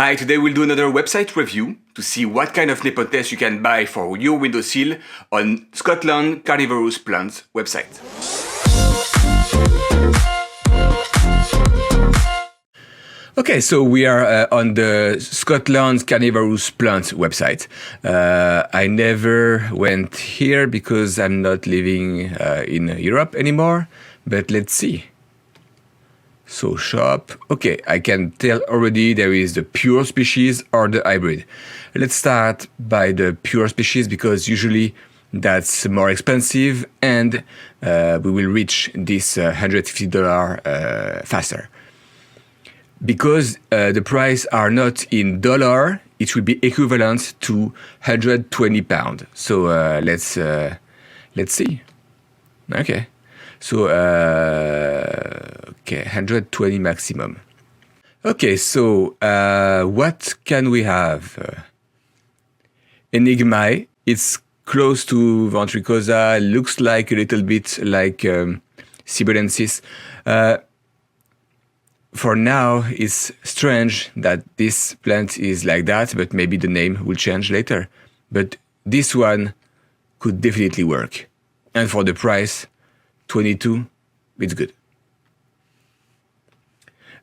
Hi, today we'll do another website review to see what kind of Nepenthes you can buy for your windowsill on Scotland Carnivorous Plants website. Okay, so we are on the Scotland Carnivorous Plants website. I never went here because I'm not living in Europe anymore, but let's see. So shop, okay, I can tell already there is the pure species or the hybrid. Let's start by the pure species because usually that's more expensive and we will reach this $150 faster. Because the price are not in dollar, it will be equivalent to £120. So let's see. Okay. So, okay, 120 maximum. Okay, so what can we have? Enigmae, it's close to Ventricosa, looks like a little bit like Sibulensis. For now, it's strange that this plant is like that, but maybe the name will change later. But this one could definitely work. And for the price, 22, it's good.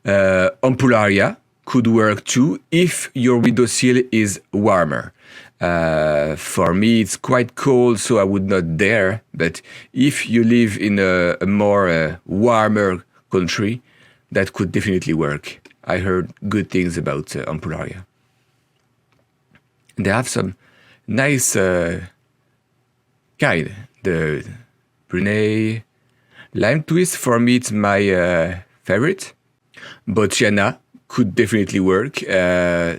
Ampullaria could work too if your windowsill is warmer. For me, it's quite cold, so I would not dare. But if you live in a more warmer country, that could definitely work. I heard good things about Ampullaria. They have some nice kind. The Brunei Lime Twist, for me, it's my favorite. Bottiana could definitely work.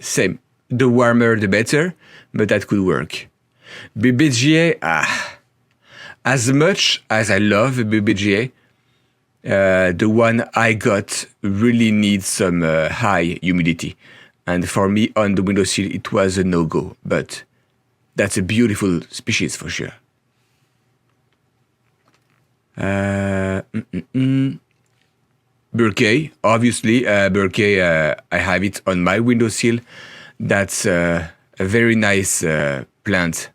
Same. The warmer, the better, but that could work. BBGA, as much as I love BBGA, the one I got really needs some high humidity. And for me, on the windowsill, it was a no-go. But that's a beautiful species for sure. Burkey, obviously, Burkey, I have it on my windowsill. That's a very nice plant.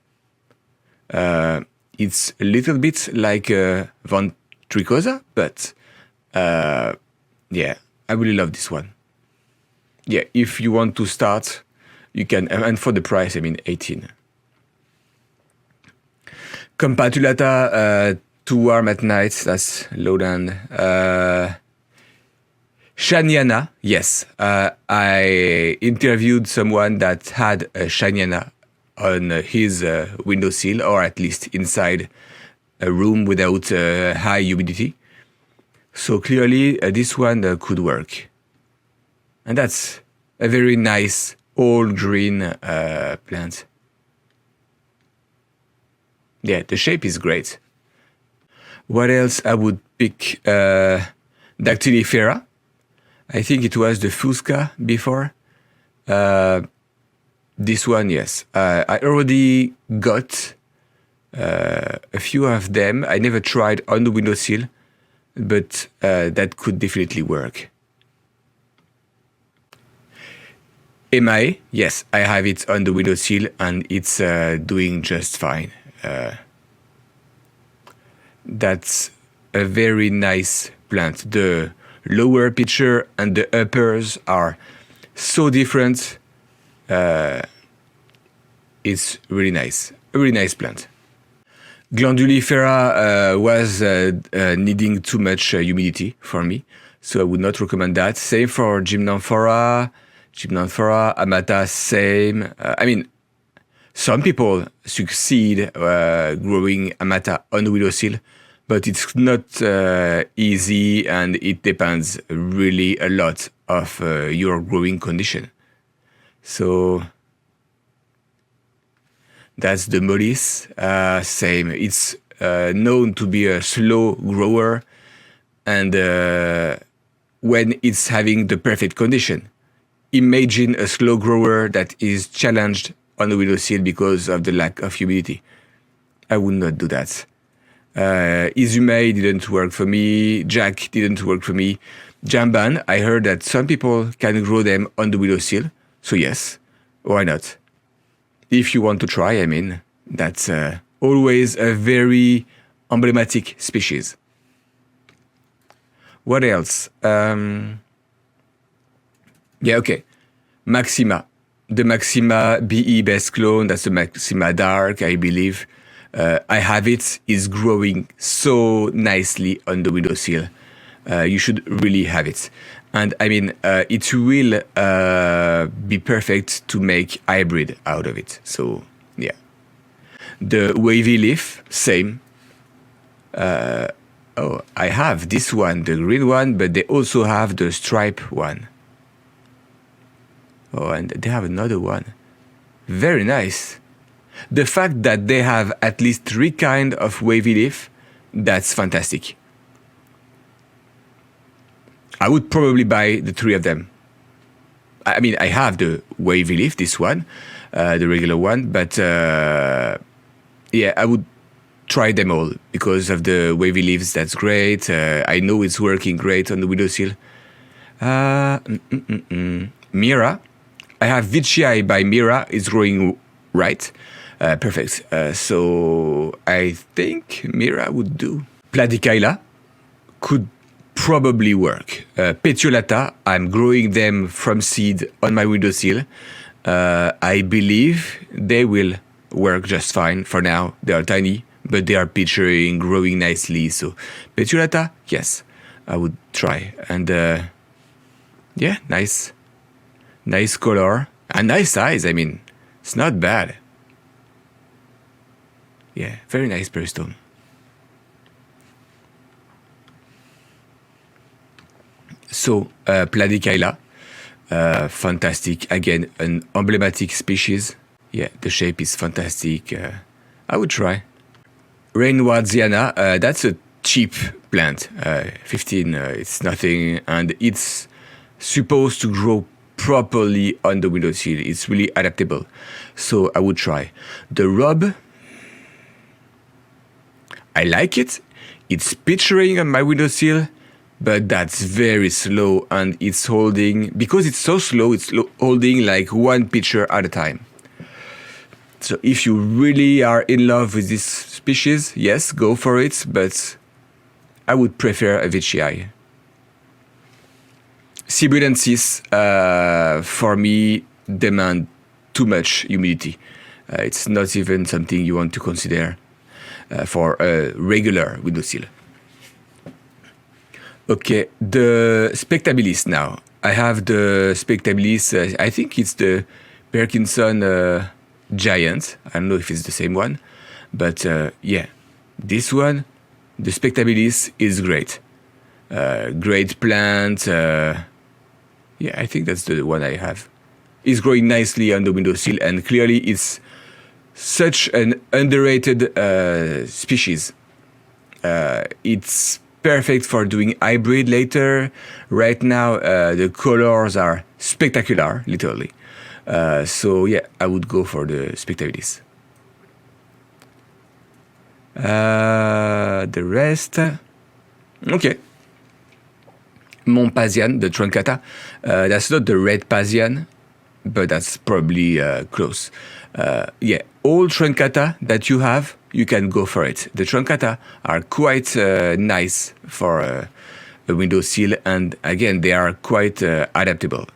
It's a little bit like Ventricosa, but yeah, I really love this one. Yeah, if you want to start, you can, and for the price, I mean 18. Compatulata, too warm at night, that's low down. Shaniana, yes. I interviewed someone that had a Shaniana on his windowsill, or at least inside a room without high humidity. So clearly, this one could work. And that's a very nice all green plant. Yeah, the shape is great. What else I would pick? Dactylifera. I think it was the Fusca before. This one, yes. I already got a few of them. I never tried on the windowsill, but that could definitely work. Emae, yes, I have it on the windowsill and it's doing just fine. That's a very nice plant. The lower picture and the uppers are so different. It's really nice. A really nice plant. Glandulifera was needing too much humidity for me, so I would not recommend that. Same for Gymnanthora, Amata, same. I mean, some people succeed growing Amata on the windowsill, but it's not easy and it depends really a lot of your growing condition. So that's the Mollis, same. It's known to be a slow grower and when it's having the perfect condition. Imagine a slow grower that is challenged on the windowsill because of the lack of humidity. I would not do that. Izume didn't work for me. Jack didn't work for me. Jamban, I heard that some people can grow them on the windowsill, So yes, why not? If you want to try, I mean, that's always a very emblematic species. What else? Yeah, okay. Maxima. The Maxima BE best clone, that's the Maxima Dark, I believe. I have it. It's growing so nicely on the windowsill. You should really have it. And I mean, it will be perfect to make hybrid out of it. So, yeah. The wavy leaf, same. Oh, I have this one, the green one, but they also have the stripe one. Oh, and they have another one. Very nice. The fact that they have at least 3 kinds of wavy leaf, that's fantastic. I would probably buy the 3 of them. I mean, I have the wavy leaf, this one, the regular one, but yeah, I would try them all because of the wavy leaves. That's great. I know it's working great on the windowsill. Mira. I have Vicii by Mira. It's growing right. Perfect. So I think Mira would do. Platykaila could probably work. Petiolata, I'm growing them from seed on my windowsill. I believe they will work just fine for now. They are tiny, but they are picturing, growing nicely. So Petiolata, yes, I would try. And yeah, nice color and nice size. I mean, it's not bad. Yeah, very nice peristome. So Platykaila, fantastic. Again, an emblematic species. Yeah, the shape is fantastic. I would try. Rainwardziana, that's a cheap plant. 15, it's nothing, and it's supposed to grow properly on the windowsill. It's really adaptable. So I would try. The rub, I like it. It's picturing on my windowsill, but that's very slow, and it's holding, because it's so slow, it's holding like 1 picture at a time. So if you really are in love with this species, yes, go for it, but I would prefer a Vicii. Sibulensis, for me, demand too much humidity. It's not even something you want to consider for a regular windowsill. Okay, the Spectabilis now. I have the Spectabilis, I think it's the Parkinson Giant. I don't know if it's the same one, but yeah, this one, the Spectabilis, is great. Great plant. Yeah, I think that's the one I have. It's growing nicely on the windowsill, and clearly it's such an underrated species. It's perfect for doing hybrid later. Right now, the colors are spectacular, literally. So yeah, I would go for the Spectabilis. The rest, okay. Montpazian, the truncata. That's not the red Pasian, but that's probably close. Yeah, all truncata that you have, you can go for it. The truncata are quite nice for a windowsill, and again, they are quite adaptable.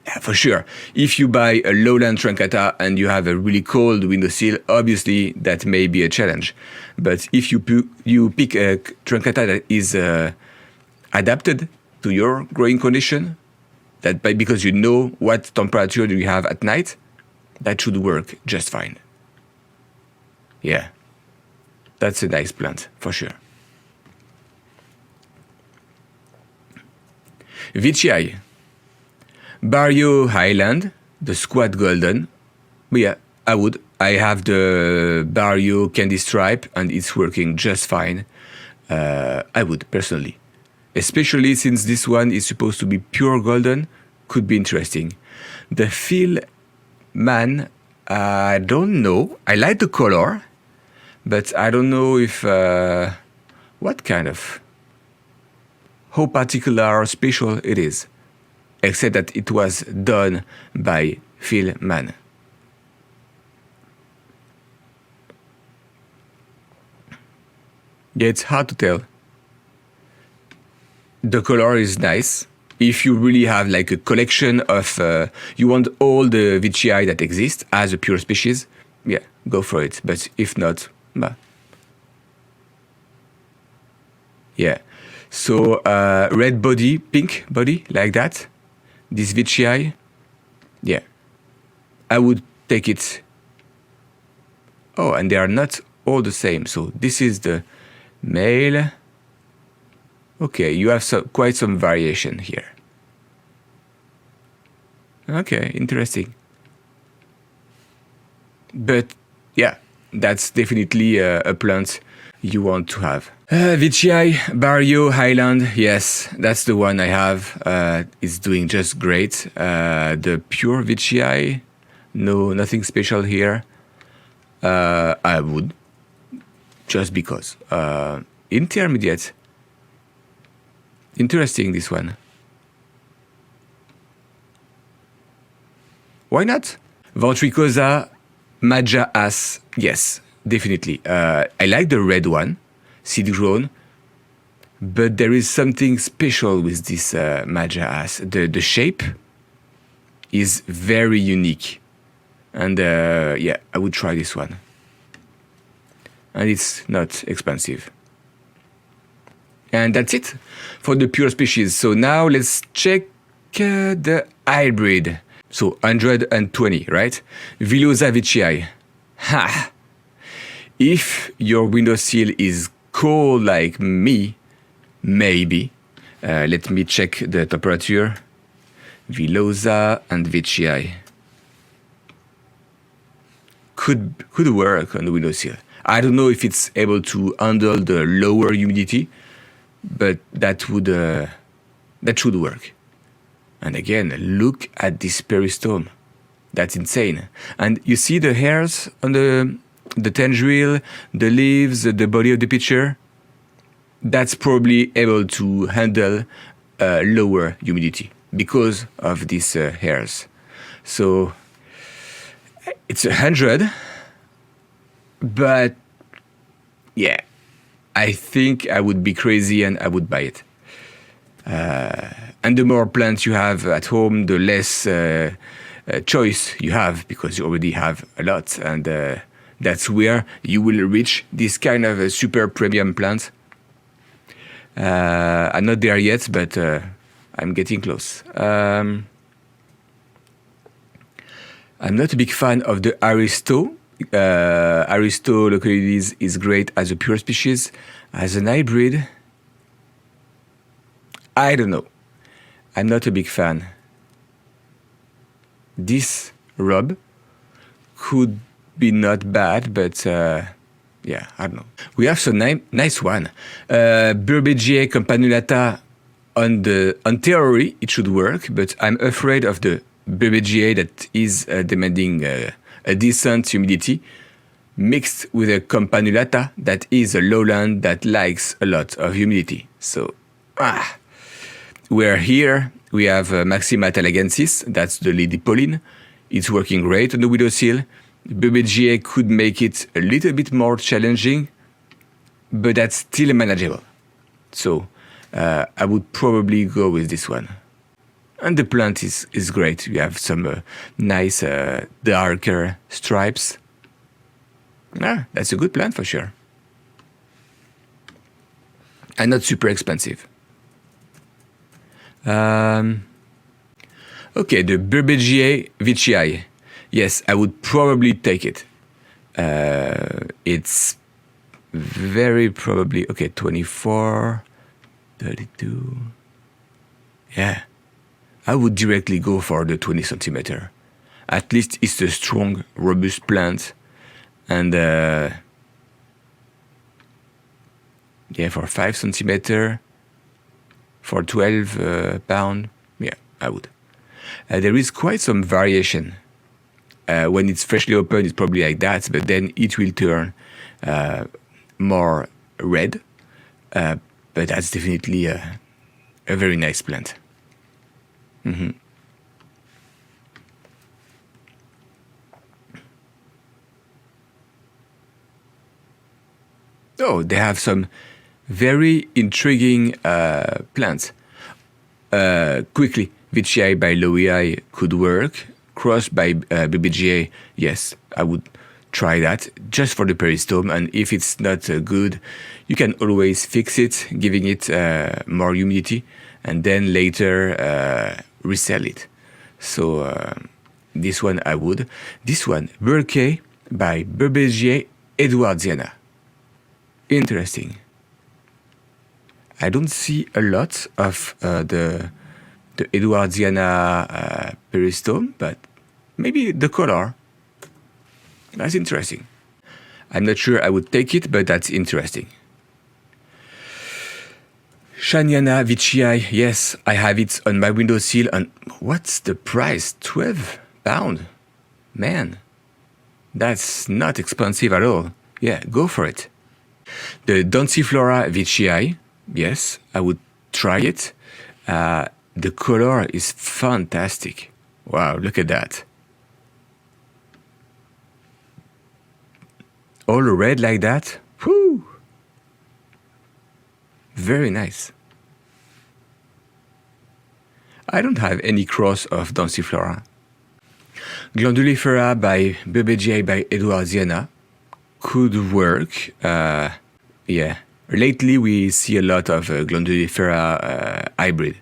Yeah, for sure. If you buy a lowland truncata and you have a really cold windowsill, obviously that may be a challenge. But if you pick a truncata that is adapted to your growing condition, because you know what temperature do you have at night, that should work just fine. Yeah, that's a nice plant for sure. Vicii. Barrio Highland, the Squat Golden. But yeah, I would. I have the Barrio Candy Stripe, and it's working just fine. I would, personally. Especially since this one is supposed to be pure golden, could be interesting. The Phil Man, I don't know. I like the color, but I don't know if... what kind of... how particular or special it is. except that it was done by Phil Mann. Yeah, it's hard to tell. The color is nice. If you really have like a collection of, you want all the Veitchii that exist as a pure species, yeah, go for it. But if not, bah. Yeah. So red body, pink body, like that. This Veitchii, yeah, I would take it. Oh, and they are not all the same. So this is the male. Okay, you have quite some variation here. Okay, interesting. But yeah, that's definitely a plant you want to have. Veitchii, Barrio, Highland, yes, that's the one I have. It's doing just great. The pure Veitchii, no, nothing special here. I would, just because. Intermediate. Interesting, this one. Why not? Ventricosa, Maja As, yes, definitely. I like the red one, seed grown, but there is something special with this Maja As. The shape is very unique. And yeah, I would try this one. And it's not expensive. And that's it for the pure species. So now let's check the hybrid. So 120, right? Villosa Veitchii. Ha! If your windowsill is cold like me, maybe. Let me check the temperature. Villosa and Veitchii. Could work on the windowsill. I don't know if it's able to handle the lower humidity, but that should work. And again, look at this peristome. That's insane. And you see the hairs on the tendril, the leaves, the body of the pitcher? That's probably able to handle lower humidity because of these hairs. So it's 100, but yeah, I think I would be crazy and I would buy it. And the more plants you have at home, the less choice you have because you already have a lot. And that's where you will reach this kind of a super premium plant. I'm not there yet, but I'm getting close. I'm not a big fan of the Aristo. Aristo locally is great as a pure species. As an hybrid, I don't know. I'm not a big fan. This rub could be not bad, but yeah, I don't know. We have some nice one. Burbagia campanulata, on theory, it should work, but I'm afraid of the Burbagia that is demanding a decent humidity mixed with a campanulata that is a lowland that likes a lot of humidity. So, where here we have Maxima talagensis, that's the lady Pauline. It's working great on the windowsill. Burbagia could make it a little bit more challenging, but that's still manageable. So I would probably go with this one. And the plant is great. You have some nice darker stripes. That's a good plant for sure. And not super expensive. Okay, the Burbagia Veitchii. Yes, I would probably take it. It's very probably, okay, 24, 32. Yeah, I would directly go for the 20 centimeter. At least it's a strong, robust plant. And yeah, for 5 centimeter, for 12 pound, yeah, I would. There is quite some variation. When it's freshly open, it's probably like that, but then it will turn more red. But that's definitely a very nice plant. Oh, they have some very intriguing plants. Quickly, VCI by Lowei could work. Cross by BBGA, yes, I would try that just for the peristome. And if it's not good, you can always fix it, giving it more humidity, and then later resell it. So this one I would. This one, Burkey by BBGA Edwardiana. Interesting. I don't see a lot of the Edwardiana peristome, but maybe the color. That's interesting. I'm not sure I would take it, but that's interesting. Shanyana Vichii, yes, I have it on my windowsill. And what's the price? £12? Man, that's not expensive at all. Yeah, go for it. The Danciflora Vichii, yes, I would try it. The color is fantastic. Wow, look at that. All red like that. Whew. Very nice. I don't have any cross of Danciflora. Glandulifera by BBGA by Edwardiana could work. Yeah. Lately we see a lot of Glandulifera hybrid.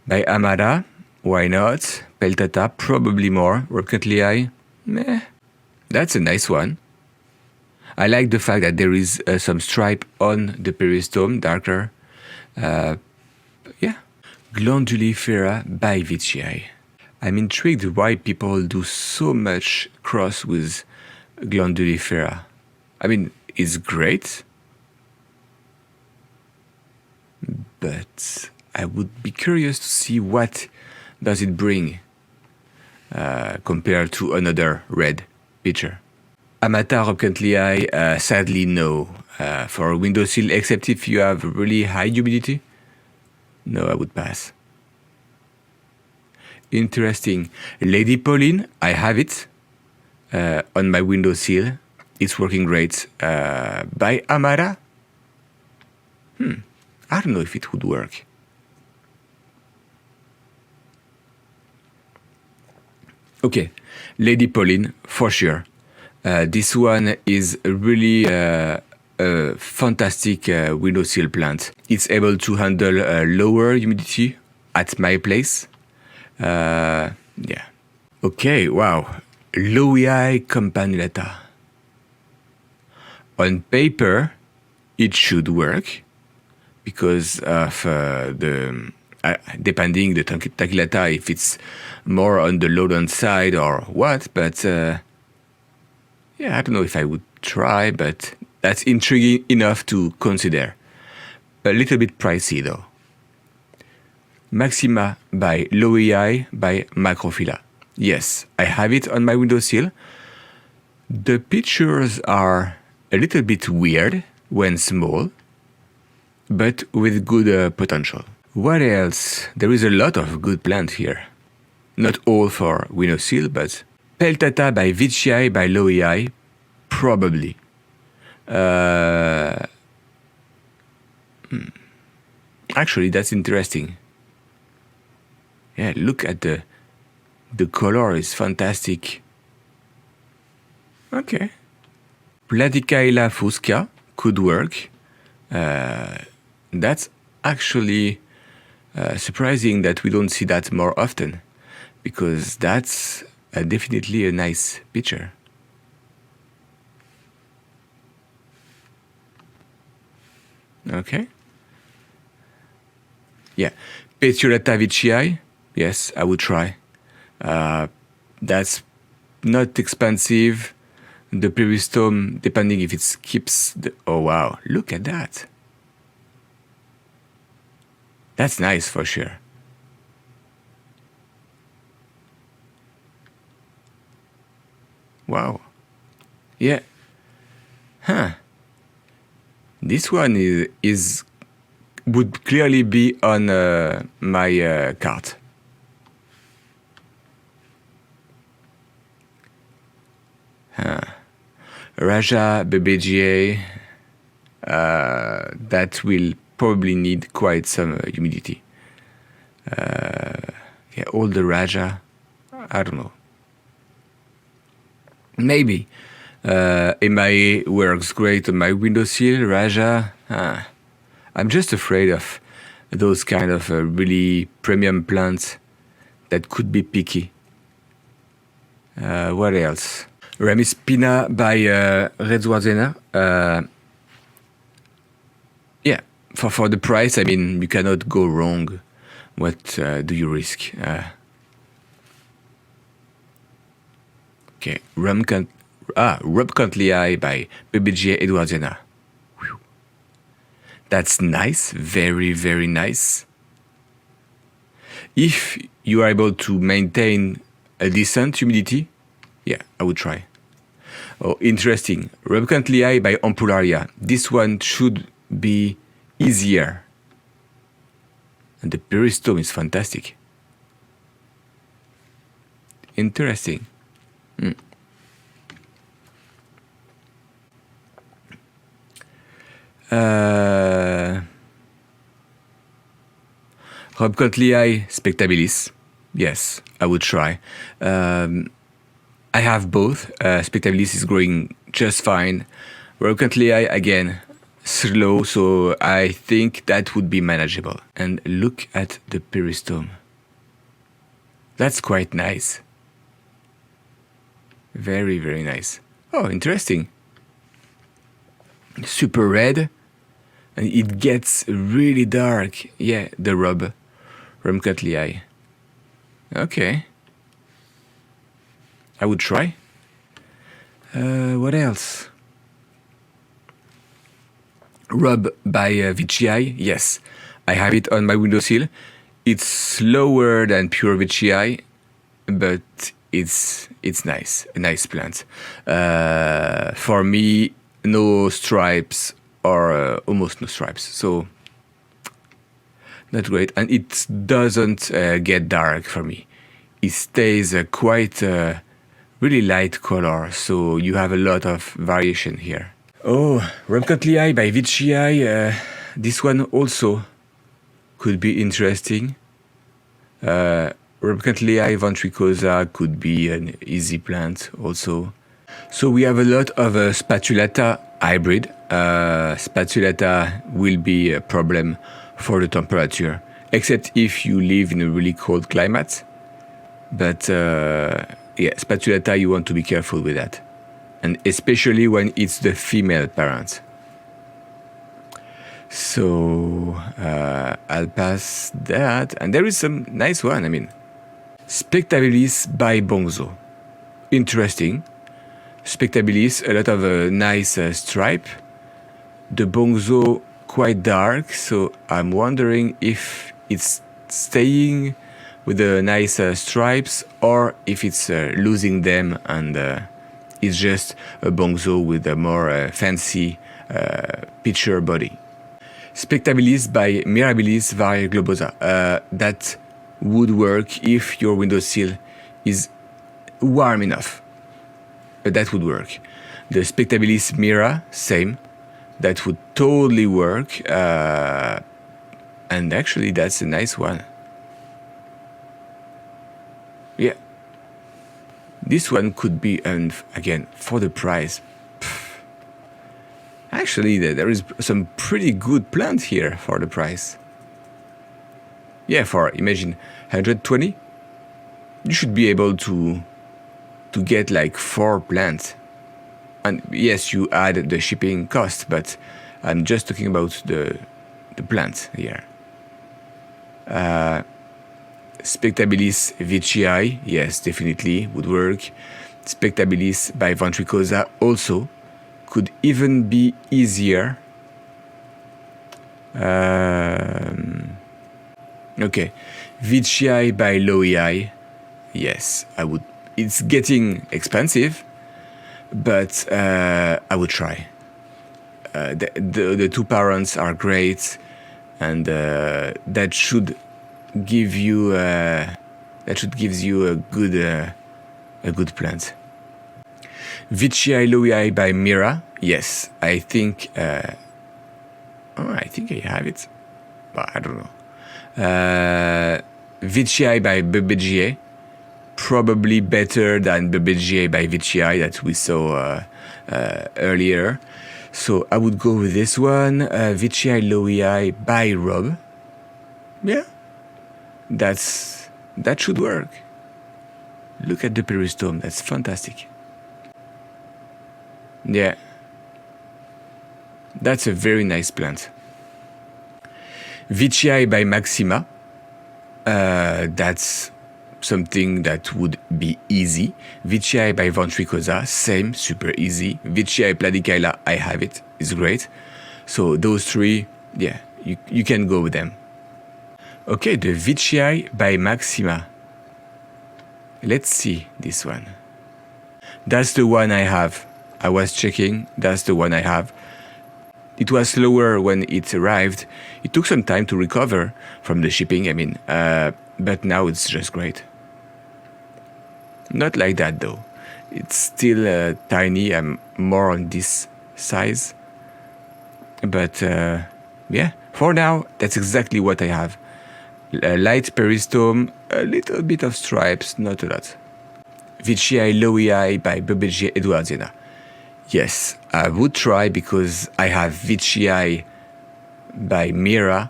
By Amara, why not? Peltata, probably more. Repcantlii, meh. That's a nice one. I like the fact that there is some stripe on the peristome, darker. Yeah. Glandulifera by Vichii. I'm intrigued why people do so much cross with Glandulifera. I mean, it's great, but I would be curious to see what does it bring compared to another red picture. Amata Repcantlii, sadly no. For a windowsill, except if you have really high humidity, no, I would pass. Interesting. Lady Pauline, I have it on my windowsill. It's working great. By Amara? I don't know if it would work. Okay, Lady Pauline, for sure. This one is really a fantastic windowsill plant. It's able to handle lower humidity at my place. Yeah. Okay, wow. Lowei campanulata. On paper, it should work because of the depending the tachylata, if it's more on the lowland side or what. But yeah, I don't know if I would try, but that's intriguing enough to consider. A little bit pricey though. Maxima by Lowei by Macrophylla. Yes, I have it on my windowsill. The pictures are a little bit weird when small, but with good potential. What else? There is a lot of good plants here. Not all for windowsill, but Peltata by Vichii by Lowei, probably. Actually, that's interesting. Yeah, look at the color is fantastic. Okay. Platycaela fusca could work. That's actually surprising that we don't see that more often, because that's definitely a nice picture. Okay. Yeah. Petiolata Vichii. Yes, I would try. That's not expensive. The peristome, depending if it keeps the... Oh, wow. Look at that. That's nice for sure. Wow. Yeah. Huh. This one is would clearly be on my cart. Raja BBGA, that will probably need quite some humidity. Yeah, all the Raja, I don't know. Maybe. MIA works great on my windowsill. Raja, I'm just afraid of those kind of really premium plants that could be picky. What else? Remy Spina by Redzwarzener. Yeah, for the price, I mean, you cannot go wrong. What do you risk? Okay, Rob Cantley by BBG Edwardiana. That's nice, very, very nice. If you are able to maintain a decent humidity, yeah, I would try. Oh, interesting. Rob Cantley by Ampularia. This one should be easier. And the Peristome is fantastic. Interesting. Rob Cantley Spectabilis. Yes, I would try. I have both. Spectabilis is growing just fine. Rob Cantley again, slow, so I think that would be manageable. And look at the Peristome. That's quite nice. Very, very nice. Oh, interesting. Super red. And it gets really dark. Yeah, the Rob Cantley. Okay. I would try. What else? Rub by VCI. Yes, I have it on my windowsill. It's slower than pure VCI, but it's nice. A nice plant. For me, no stripes or almost no stripes. So not great. And it doesn't get dark for me. It stays quite really light color, so you have a lot of variation here. Oh, Rob Cantley by VCI. This one also could be interesting. Rob Cantley ventricosa could be an easy plant also. So we have a lot of spatulata hybrid. Spatulata will be a problem for the temperature, except if you live in a really cold climate. But yeah, spatulata, you want to be careful with that. And especially when it's the female parent. So I'll pass that. And there is some nice one, I mean. Spectabilis by Bonzo. Interesting. Spectabilis, a lot of nice stripe. The Bonzo quite dark, so I'm wondering if it's staying with the nice stripes or if it's losing them and it's just a Bonzo with a more fancy picture body. Spectabilis by Mirabilis Varia Globosa. That would work if your windowsill is warm enough. That would work. The Spectabilis Mira, same. That would totally work. And actually, that's a nice one. Yeah. This one could be, and again, for the price. Actually, there is some pretty good plant here for the price. Yeah, for, imagine, 120. You should be able to get like 4 plants. And yes, you add the shipping cost, but I'm just talking about the plant here. Spectabilis VCI, yes, definitely would work. Spectabilis by ventricosa also could even be easier. Okay, VCI by Loei, yes, I would. It's getting expensive, but I would try. The two parents are great. and that should give you a good plant. Veitchii loei by Mira. Yes, I think I have it, but I don't know. Veitchii by Bebegier, probably better than Bebegier by Veitchii that we saw earlier. So I would go with this one. Veitchii loei by Rob. Yeah, that should work. Look at the peristome, that's fantastic. Yeah, that's a very nice plant. Veitchii by Maxima. That's something that would be easy. Veitchii by Ventricosa, same, super easy. Veitchii platychyla, I have it, it's great. So those three, yeah, you can go with them. Okay, the Veitchii by Maxima. Let's see this one. That's the one I have. I was checking, that's the one I have. It was slower when it arrived. It took some time to recover from the shipping, but now it's just great. Not like that though. It's still tiny. I'm more on this size. But yeah, for now, that's exactly what I have. A light peristome, a little bit of stripes, not a lot. Veitchii loei by Bebegier Edwardiana. Yes, I would try because I have Veitchii by Mira,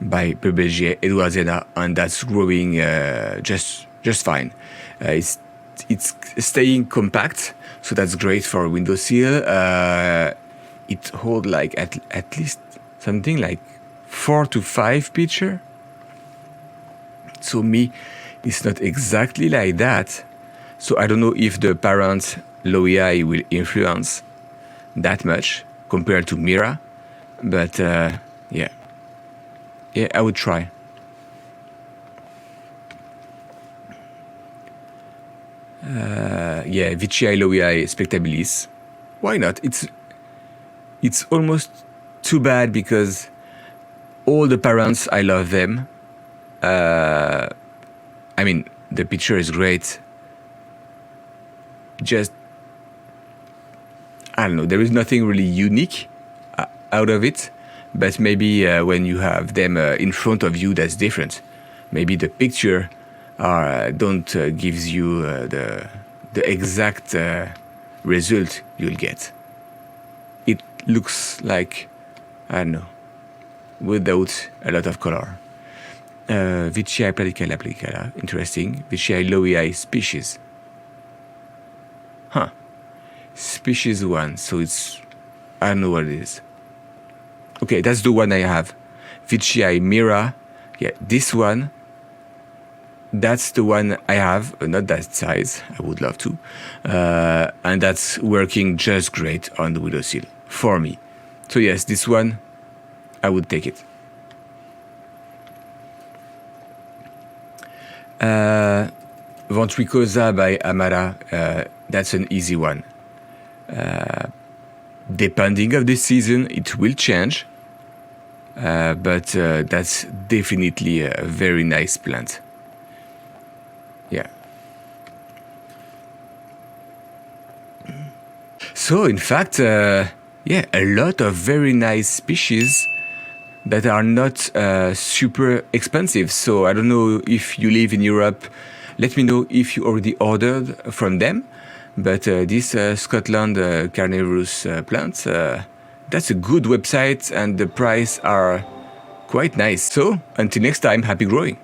by Bebegier Edwardiana, and that's growing just fine. It's staying compact, so that's great for windowsill. It holds like at least something like 4 to 5 pitcher. So me, it's not exactly like that. So I don't know if the parent loei will influence that much compared to Mira, but yeah, I would try. Yeah, Veitchii loei spectabilis. Why not? It's almost too bad because all the parents, I love them. The picture is great. Just, I don't know, there is nothing really unique out of it, but maybe when you have them in front of you, that's different. Maybe the picture don't gives you the exact result you'll get. It looks like, I don't know, without a lot of color. Veitchii platychyla, interesting. Veitchii loei species. Huh. Species 1, so it's, I don't know what it is. Okay, that's the one I have. Veitchii Mira. Yeah, this one, that's the one I have, not that size, I would love to. And that's working just great on the windowsill for me. So yes, this one, I would take it. Ventricosa by Amara, that's an easy one. Depending of the season, it will change, but that's definitely a very nice plant. Yeah. So in fact, a lot of very nice species that are not super expensive. So I don't know if you live in Europe. Let me know if you already ordered from them. But this Scotland Carnivorous plant, that's a good website and the price are quite nice. So until next time, happy growing.